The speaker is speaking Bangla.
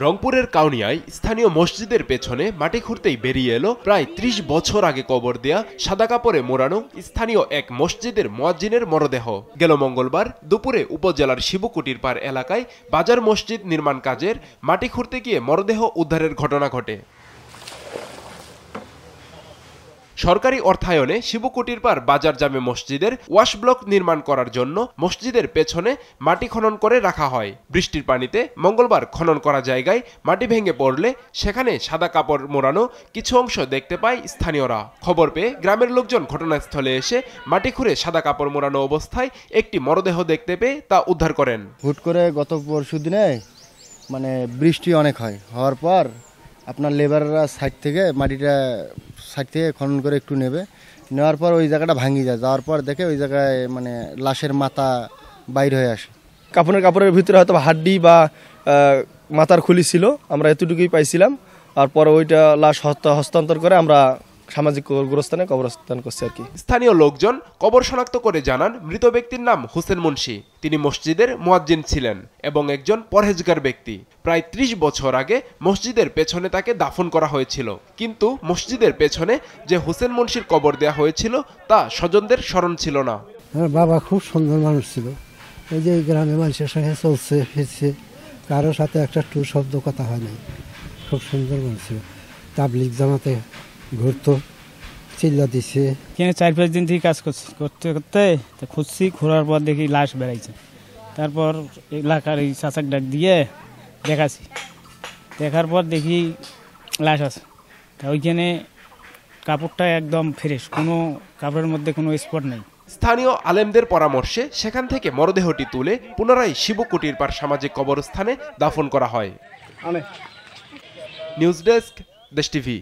রংপুরের কাউনিয়ায় স্থানীয় মসজিদের পেছনে মাটি খুঁড়তেই বেরিয়ে এলো প্রায় ৩০ বছর আগে কবর দেয়া সাদা কাপড়ে মোড়ানো স্থানীয় এক মসজিদের মুয়াজ্জিনের মরদেহ। গেল মঙ্গলবার দুপুরে উপজেলার শিবকুটির পাড় এলাকায় বাজার মসজিদ নির্মাণ কাজের মাটি খুঁড়তে গিয়ে মরদেহ উদ্ধারের ঘটনা ঘটে। সরকারি অর্থায়নে শিবকুটির পাড় বাজার জামে মসজিদের ওয়াশ ব্লক নির্মাণ করার জন্য মসজিদের পেছনে মাটি খনন করে রাখা হয়। বৃষ্টির পানিতে মঙ্গলবার খনন করা জায়গায় মাটি ভেঙে পড়লে সেখানে সাদা কাপড় মোড়ানো কিছু অংশ দেখতে পায় স্থানীয়রা। খবর পেয়ে গ্রামের লোকজন ঘটনাস্থলে এসে মাটি খুঁড়ে সাদা কাপড় মোড়ানো অবস্থায় একটি মরদেহ দেখতে পেয়ে তা উদ্ধার করেন। হুট করে গত পরশুদিনে বৃষ্টি অনেক হওয়ার পর আপনার লেবাররা সাইড থেকে মাটিটা খনন করে একটু নেওয়ার পর ওই জায়গাটা ভাঙি যায়। যাওয়ার পর দেখে ওই জায়গায় লাশের মাথা বাইর হয়ে আসে। কাপড়ের ভিতরে হয়তো হাড্ডি বা মাথার খুলি ছিল, আমরা এতটুকুই পাইছিলাম। আর পরে ওইটা লাশ হস্তান্তর করে আমরা সামাজিক গোরস্থানে কবরস্থান করছি আর কি। স্থানীয় লোকজন কবর শনাক্ত করে জানান মৃত ব্যক্তির নাম হোসেন মুন্সি। তিনি মসজিদের মুয়াজ্জিন ছিলেন এবং একজন পরহেজগার ব্যক্তি। প্রায় ৩০ বছর আগে মসজিদের পেছনে তাকে দাফন করা হয়েছিল, কিন্তু মসজিদের পেছনে যে হোসেন মুন্সির কবর দেয়া হয়েছিল তা স্বজনদের স্মরণ ছিল না। আমার বাবা খুব সুন্দর মানুষ ছিল, এই যে গ্রামে মানুষের সঙ্গে চলছে ফিরছে, কারোর সাথে একটা টু শব্দ কথা হয় নাই, খুব সুন্দর মানুষ ছিল। তাবলিগ জামাতে ঘুরতো, চিল্লা দিছে। ৪-৫ দিন থেকে কাজ করতে করতে খুঁজছি, ঘোরার পর দেখি লাশ বেড়াইছে। তারপর এলাকার এই চাচাক ডাক দিয়ে দেখাছি, দেখার পর দেখি লাশ আছে। ওইখানে কাপড়টা একদম ফ্রেশ, কোনো কাপড়ের মধ্যে কোনো স্পট নেই। স্থানীয় আলেমদের পরামর্শে সেখান থেকে মরদেহটি তুলে পুনরায় শিবকুটির পাড় সামাজিক কবরস্থানে দাফন করা হয়। নিউজ ডেস্ক, দেশ টিভি।